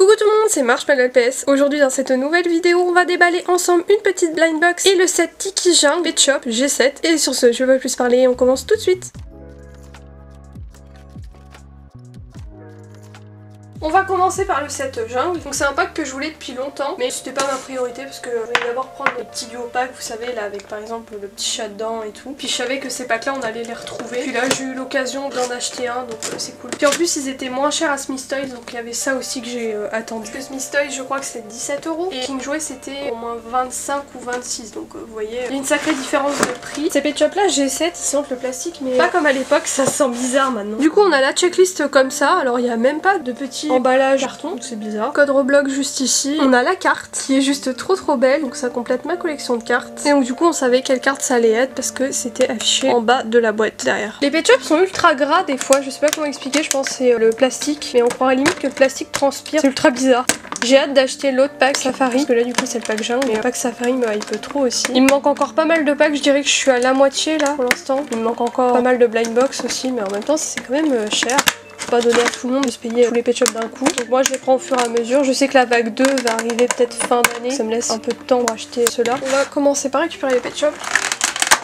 Coucou tout le monde, c'est Marshmallow LPS. Aujourd'hui dans cette nouvelle vidéo, on va déballer ensemble une petite blind box et le set Tiki Jungle Pet Shop G7. Et sur ce, je ne vais pas plus parler, on commence tout de suite. On va commencer par le set jungle. Donc c'est un pack que je voulais depuis longtemps, mais c'était pas ma priorité parce que je voulais d'abord prendre les petits duo packs, vous savez là avec par exemple le petit chat dedans et tout. Puis je savais que ces packs là on allait les retrouver. Puis là j'ai eu l'occasion d'en acheter un, donc c'est cool. Puis en plus ils étaient moins chers à Smith Toys, donc il y avait ça aussi que j'ai attendu. Parce que Smith Toys je crois que c'était 17 € et King Jouet c'était au moins 25 ou 26, donc vous voyez il y a une sacrée différence de prix. Ces Pet Shop là G7 ils sentent le plastique mais pas comme à l'époque, ça sent bizarre maintenant. Du coup on a la checklist comme ça, alors il n'y a même pas de petits emballage carton, c'est bizarre. Code Roblox juste ici. On a la carte qui est juste trop belle, donc ça complète ma collection de cartes. Et donc du coup on savait quelle carte ça allait être parce que c'était affiché en bas de la boîte derrière. Les Pet Shop sont ultra gras des fois, je sais pas comment expliquer, je pense que c'est le plastique, mais on croirait limite que le plastique transpire, c'est ultra bizarre. J'ai hâte d'acheter l'autre pack Safari, parce que là du coup c'est le pack jungle, mais le pack Safari me hype trop aussi. Il me manque encore pas mal de packs, je dirais que je suis à la moitié là pour l'instant. Il me manque encore pas mal de blind box aussi, mais en même temps c'est quand même cher. Pas donner à tout le monde de se payer tous les Pet Shop d'un coup. Donc moi je les prends au fur et à mesure. Je sais que la vague 2 va arriver peut-être fin d'année. Ça me laisse un peu de temps pour acheter cela. On va commencer par récupérer les Pet Shop.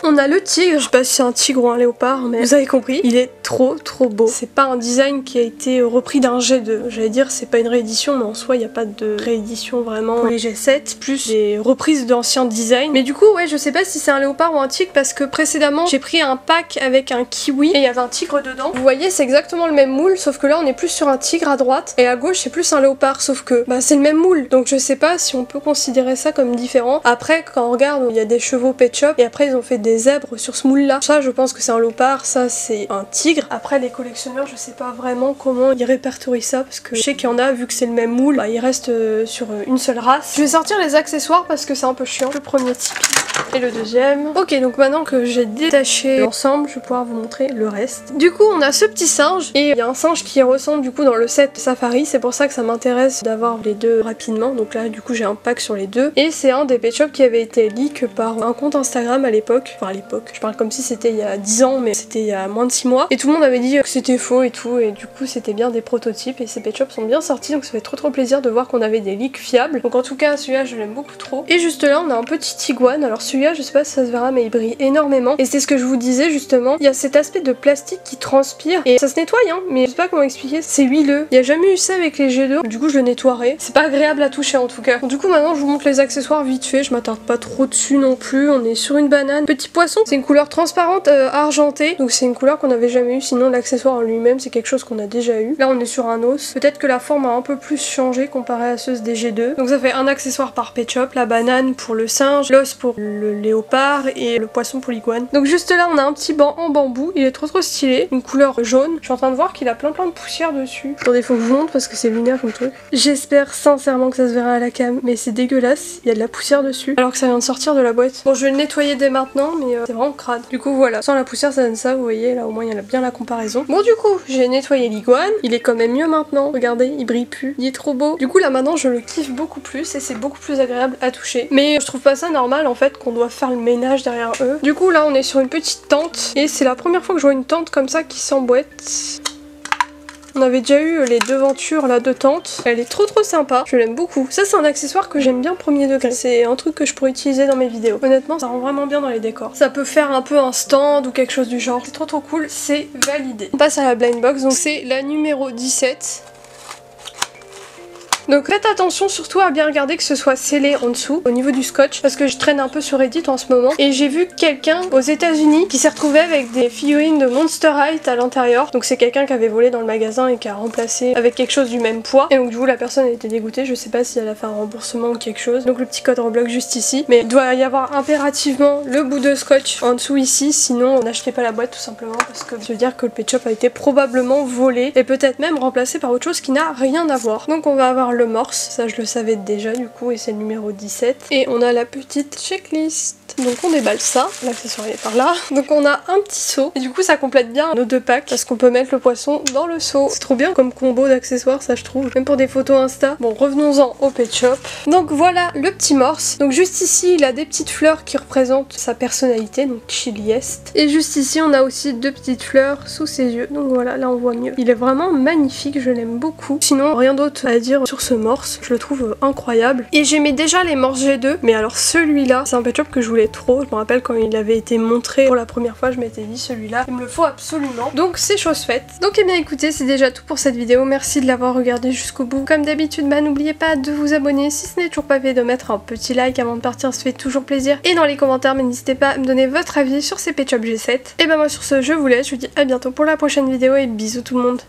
On a le tigre, je sais pas si c'est un tigre ou un léopard, mais vous avez compris, il est trop beau. C'est pas un design qui a été repris d'un G2. J'allais dire c'est pas une réédition, mais en soi il n'y a pas de réédition vraiment pour les G7, plus des reprises d'anciens designs. Mais du coup ouais je sais pas si c'est un léopard ou un tigre parce que précédemment j'ai pris un pack avec un kiwi et il y avait un tigre dedans. Vous voyez c'est exactement le même moule, sauf que là on est plus sur un tigre à droite et à gauche c'est plus un léopard, sauf que bah c'est le même moule. Donc je sais pas si on peut considérer ça comme différent. Après quand on regarde il y a des chevaux Pet Shop et après ils ont fait des zèbres sur ce moule là. Ça je pense que c'est un léopard, ça c'est un tigre. Après les collectionneurs je sais pas vraiment comment ils répertorient ça parce que je sais qu'il y en a vu que c'est le même moule, bah, ils restent sur une seule race. Je vais sortir les accessoires parce que c'est un peu chiant. Le premier Tipeee et le deuxième. Ok donc maintenant que j'ai détaché l'ensemble je vais pouvoir vous montrer le reste. Du coup on a ce petit singe et il y a un singe qui ressemble du coup dans le set Safari, c'est pour ça que ça m'intéresse d'avoir les deux rapidement. Donc là du coup j'ai un pack sur les deux et c'est un des Pet Shop qui avait été leak par un compte Instagram à l'époque. Enfin à l'époque, je parle comme si c'était il y a 10 ans mais c'était il y a moins de 6 mois et tout le monde avait dit que c'était faux et tout et du coup c'était bien des prototypes et ces Pet Shop sont bien sortis donc ça fait trop plaisir de voir qu'on avait des leaks fiables. Donc en tout cas celui-là je l'aime beaucoup trop. Et juste là on a un petit iguane, alors celui-là je sais pas si ça se verra mais il brille énormément et c'est ce que je vous disais justement, il y a cet aspect de plastique qui transpire et ça se nettoie hein, mais je sais pas comment expliquer, c'est huileux. Il y a jamais eu ça avec les G2, du coup je le nettoierai. C'est pas agréable à toucher en tout cas. Donc, du coup maintenant je vous montre les accessoires vite fait, je m'attarde pas trop dessus non plus. On est sur une banane. Petit poisson, c'est une couleur transparente argentée, donc c'est une couleur qu'on n'avait jamais eu, sinon l'accessoire en lui-même c'est quelque chose qu'on a déjà eu. Là on est sur un os, peut-être que la forme a un peu plus changé comparé à ceux des G2. Donc ça fait un accessoire par Pet Shop, la banane pour le singe, l'os pour le léopard et le poisson pour l'iguane. Donc juste là on a un petit banc en bambou, il est trop stylé, une couleur jaune. Je suis en train de voir qu'il a plein de poussière dessus. Attendez faut que je vous montre parce que c'est lunaire comme truc. J'espère sincèrement que ça se verra à la cam, mais c'est dégueulasse, il y a de la poussière dessus alors que ça vient de sortir de la boîte. Bon je vais le nettoyer dès maintenant mais c'est vraiment crade. Du coup voilà, sans la poussière ça donne ça, vous voyez là au moins il y a bien la comparaison. Bon du coup j'ai nettoyé l'iguane, il est quand même mieux maintenant, regardez il brille plus, il est trop beau. Du coup là maintenant je le kiffe beaucoup plus et c'est beaucoup plus agréable à toucher. Mais je trouve pas ça normal en fait qu'on doit faire le ménage derrière eux. Du coup là on est sur une petite tente et c'est la première fois que je vois une tente comme ça qui s'emboîte. On avait déjà eu les devantures là de tente. Elle est trop sympa, je l'aime beaucoup. Ça c'est un accessoire que j'aime bien premier degré. C'est un truc que je pourrais utiliser dans mes vidéos. Honnêtement ça rend vraiment bien dans les décors. Ça peut faire un peu un stand ou quelque chose du genre. C'est trop cool, c'est validé. On passe à la blind box, donc c'est la numéro 17. Donc faites attention surtout à bien regarder que ce soit scellé en dessous au niveau du scotch parce que je traîne un peu sur Reddit en ce moment et j'ai vu quelqu'un aux États-Unis qui s'est retrouvé avec des figurines de Monster High à l'intérieur. Donc c'est quelqu'un qui avait volé dans le magasin et qui a remplacé avec quelque chose du même poids et donc du coup la personne a été dégoûtée, je sais pas si elle a fait un remboursement ou quelque chose. Donc le petit code Roblox juste ici, mais il doit y avoir impérativement le bout de scotch en dessous ici, sinon n'achetez pas la boîte tout simplement parce que ça veut dire que le Pet Shop a été probablement volé et peut-être même remplacé par autre chose qui n'a rien à voir. Donc on va avoir le morse, ça je le savais déjà du coup et c'est le numéro 17 et on a la petite checklist. Donc on déballe ça, l'accessoire est par là. Donc on a un petit seau et du coup ça complète bien nos deux packs parce qu'on peut mettre le poisson dans le seau. C'est trop bien comme combo d'accessoires, ça je trouve, même pour des photos Insta. Bon, revenons-en au pet shop. Donc voilà le petit morse. Donc juste ici il a des petites fleurs qui représentent sa personnalité, donc chilieste. Et juste ici on a aussi deux petites fleurs sous ses yeux, donc voilà, là on voit mieux. Il est vraiment magnifique, je l'aime beaucoup. Sinon rien d'autre à dire sur ce morse, je le trouve incroyable. Et j'aimais déjà les morses G2, mais alors celui-là c'est un pet shop que je voulais trop. Je me rappelle quand il avait été montré pour la première fois, je m'étais dit celui-là il me le faut absolument. Donc c'est chose faite. Donc eh bien écoutez, c'est déjà tout pour cette vidéo, merci de l'avoir regardé jusqu'au bout. Comme d'habitude, bah n'oubliez pas de vous abonner si ce n'est toujours pas fait, de mettre un petit like avant de partir, ça fait toujours plaisir. Et dans les commentaires, n'hésitez pas à me donner votre avis sur ces pet shop G7. Et bah moi sur ce je vous laisse, je vous dis à bientôt pour la prochaine vidéo et bisous tout le monde.